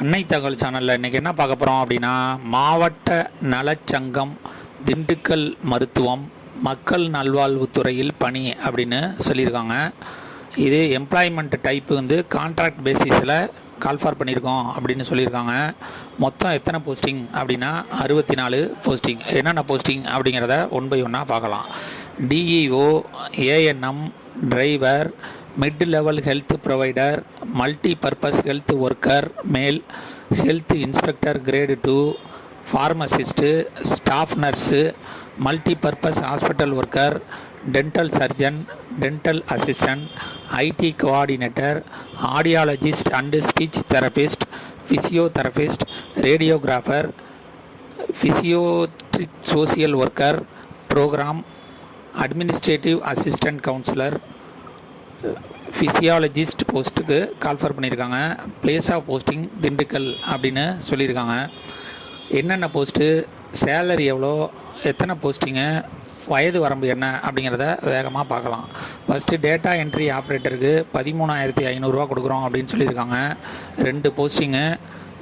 அன்னை தகவல் சேனலில் இன்றைக்கி என்ன பார்க்க போகிறோம் அப்படின்னா, மாவட்ட நலச்சங்கம் திண்டுக்கல் மருத்துவம் மக்கள் நல்வாழ்வுத்துறையில் பணி அப்படின்னு சொல்லியிருக்காங்க. இது எம்ப்ளாய்மெண்ட் டைப்பு வந்து கான்ட்ராக்ட் பேசிஸில் கால்ஃபார் பண்ணியிருக்கோம் அப்படின்னு சொல்லியிருக்காங்க. மொத்தம் எத்தனை போஸ்டிங் அப்படின்னா 64 போஸ்டிங். என்னென்ன போஸ்டிங் அப்படிங்கிறத ஒன் பை ஒன்னாக பார்க்கலாம். DEO, ANM, driver, mid level health provider, multi purpose health worker male, health inspector grade 2, pharmacist, staff nurse, multi purpose hospital worker, dental surgeon, dental assistant, IT coordinator, audiologist and speech therapist, physiotherapist, radiographer, psychiatric social worker, program administrative assistant counsellor, physiologist போஸ்ட்டுக்கு call for பண்ணியிருக்காங்க. Place of posting Dindigul அப்படின்னு சொல்லியிருக்காங்க. என்னென்ன post, salary எவ்வளோ, எத்தனை posting, வயது வரம்பு என்ன அப்படிங்கிறத வேகமாக பார்க்கலாம். ஃபஸ்ட்டு டேட்டா என்ட்ரி ஆப்ரேட்டருக்கு 13,500 ரூபா கொடுக்குறோம் அப்படின்னு சொல்லியிருக்காங்க. 2 போஸ்டிங்கு.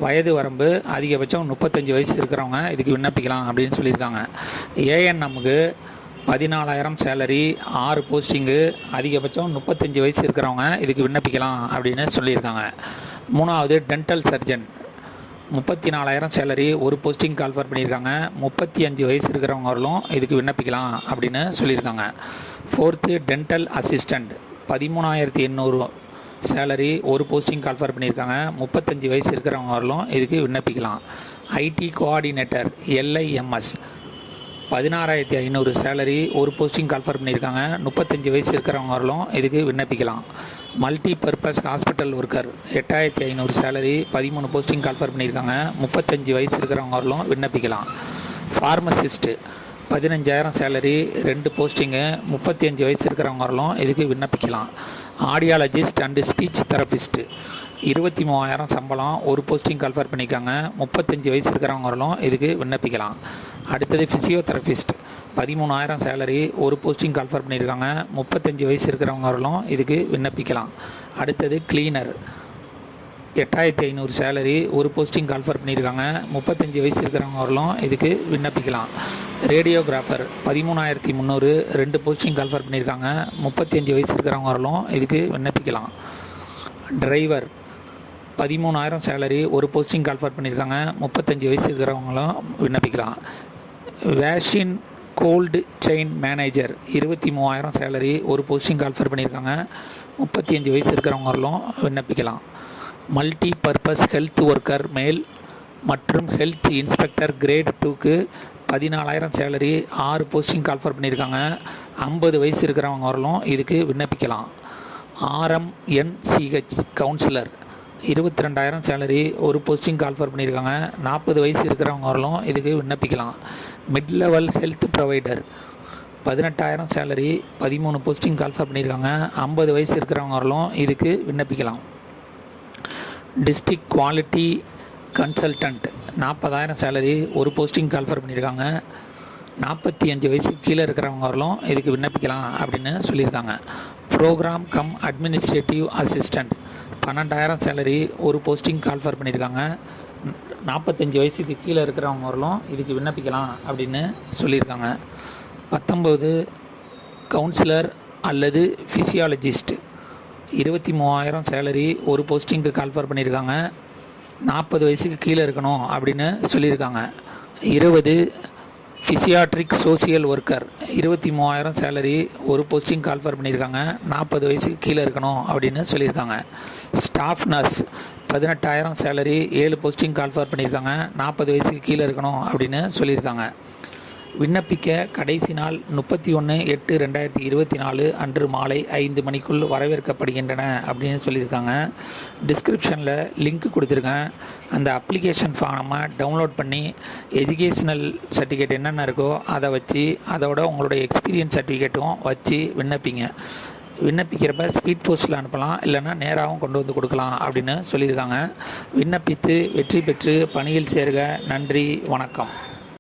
வயது வரம்பு அதிகபட்சம் 35 வயசு இருக்கிறவங்க இதுக்கு விண்ணப்பிக்கலாம் அப்படின்னு சொல்லியிருக்காங்க. ஏஎன்எம்முக்கு 14,000 சேலரி, 6 போஸ்டிங்கு, அதிகபட்சம் 35 வயசு இருக்கிறவங்க இதுக்கு விண்ணப்பிக்கலாம் அப்படின்னு சொல்லியிருக்காங்க. 3வது dental surgeon 34,000 salary, 1 posting call for பண்ணியிருக்காங்க. 35 வயசு இருக்கிறவங்களும் இதுக்கு விண்ணப்பிக்கலாம் அப்படின்னு சொல்லியிருக்காங்க. 4த்து dental assistant 13,800 salary, 1 posting call for பண்ணியிருக்காங்க. 35 வயசு இருக்கிறவங்களும் இதுக்கு விண்ணப்பிக்கலாம். IT coordinator LIMS 16,500 salary, 1 posting call for பண்ணியிருக்காங்க. 35 வயசு இருக்கிறவங்களும் இதுக்கு விண்ணப்பிக்கலாம். Multi purpose hospital worker 8,500 salary, 13 posting call for பண்ணியிருக்காங்க. 35 வயசு இருக்கிறவங்களும் விண்ணப்பிக்கலாம். ஃபார்மசிஸ்ட்டு 15,000 சேலரி, 2 போஸ்டிங்கு, 35 வயசு இருக்கிறவங்களும் இதுக்கு விண்ணப்பிக்கலாம். ஆடியாலஜிஸ்ட் அண்டு ஸ்பீச் தெரபிஸ்ட்டு 23,000 சம்பளம், 1 போஸ்டிங் கால்ஃபர் பண்ணியிருக்காங்க. 35 வயசு இருக்கிறவங்களும் இதுக்கு விண்ணப்பிக்கலாம். அடுத்தது ஃபிசியோதெரபிஸ்ட் 13,000 சேலரி, 1 போஸ்டிங் கால்ஃபர் பண்ணியிருக்காங்க. 35 வயசு இருக்கிறவங்களும் இதுக்கு விண்ணப்பிக்கலாம். அடுத்தது கிளீனர் 8,500 சேலரி, 1 போஸ்டிங் கால்ஃபர் பண்ணியிருக்காங்க. 35 வயசு இருக்கிறவங்களும் இதுக்கு விண்ணப்பிக்கலாம். ரேடியோகிராஃபர் 13,300, 2 போஸ்டிங் கால்ஃபர் பண்ணியிருக்காங்க. 35 வயசு இருக்கிறவங்களும் இதுக்கு விண்ணப்பிக்கலாம். டிரைவர் 13,000 சேலரி, 1 போஸ்டிங் கால்ஃபர் பண்ணியிருக்காங்க. 35 வயசு இருக்கிறவங்களும் விண்ணப்பிக்கலாம். Vaccine cold chain manager 23,000 salary, 1 posting call for பண்ணியிருக்காங்க. 35 வயசு இருக்கிறவங்களும் விண்ணப்பிக்கலாம். மல்டி பர்பஸ் ஹெல்த் ஒர்க்கர் மேல் மற்றும் ஹெல்த் இன்ஸ்பெக்டர் கிரேட் 2க்கு 14,000 சேலரி, 6 போஸ்டிங் கால்ஃபர் பண்ணியிருக்காங்க. 50 வயசு இருக்கிறவங்களும் இதுக்கு விண்ணப்பிக்கலாம். RMNCH counsellor 22,000 salary, 1 posting call for பண்ணியிருக்காங்க. 40 வயசு இருக்கிறவங்களும் இதுக்கு விண்ணப்பிக்கலாம். Mid level health provider 18,000 salary, 13 posting call for பண்ணியிருக்காங்க. 50 வயசு இருக்கிறவங்களும் இதுக்கு விண்ணப்பிக்கலாம். District quality consultant 40,000 salary, 1 posting call for பண்ணியிருக்காங்க. 45 வயசுக்கு கீழே இருக்கிறவங்களும் இதுக்கு விண்ணப்பிக்கலாம் அப்படின்னு சொல்லியிருக்காங்க. Programme cum administrative assistant 12,000 salary, 1 posting call for பண்ணியிருக்காங்க. 45 வயசுக்கு கீழே இருக்கிறவங்களும் இதுக்கு விண்ணப்பிக்கலாம் அப்படின்னு சொல்லியிருக்காங்க. 19 கவுன்சிலர் அல்லது ஃபிசியாலஜிஸ்ட் 23,000 சேலரி, 1 போஸ்டிங்க்கு கால்ஃபர் பண்ணியிருக்காங்க. 40 வயசுக்கு கீழே இருக்கணும் அப்படின்னு சொல்லியிருக்காங்க. 20 psychiatric social worker 23,000 salary, 1 posting call for பண்ணியிருக்காங்க. 40 வயசுக்கு கீழே இருக்கணும் அப்படின்னு சொல்லியிருக்காங்க. Staff nurse 18,000 salary, 7 posting call for பண்ணியிருக்காங்க. 40 வயசுக்கு கீழே இருக்கணும் அப்படின்னு சொல்லியிருக்காங்க. விண்ணப்பிக்க கடைசி நாள் 31/8/2024 அன்று மாலை 5 மணிக்குள் வரவேற்கப்படுகின்றன அப்படின்னு சொல்லியிருக்காங்க. டிஸ்கிரிப்ஷனில் லிங்க் கொடுத்துருக்கேன். அந்த அப்ளிகேஷன் ஃபார்மை டவுன்லோட் பண்ணி எஜுகேஷ்னல் சர்டிஃபிகேட் என்னென்ன இருக்கோ அதை வச்சு, அதோட உங்களுடைய எக்ஸ்பீரியன்ஸ் சர்டிஃபிகேட்டும் வச்சு விண்ணப்பிங்க. விண்ணப்பிக்கிறப்ப ஸ்பீட் போஸ்ட்டில் அனுப்பலாம், இல்லைன்னா நேராகவும் கொண்டு வந்து கொடுக்கலாம் அப்படின்னு சொல்லியிருக்காங்க. விண்ணப்பித்து வெற்றி பெற்று பணியில் சேர்க. நன்றி, வணக்கம்.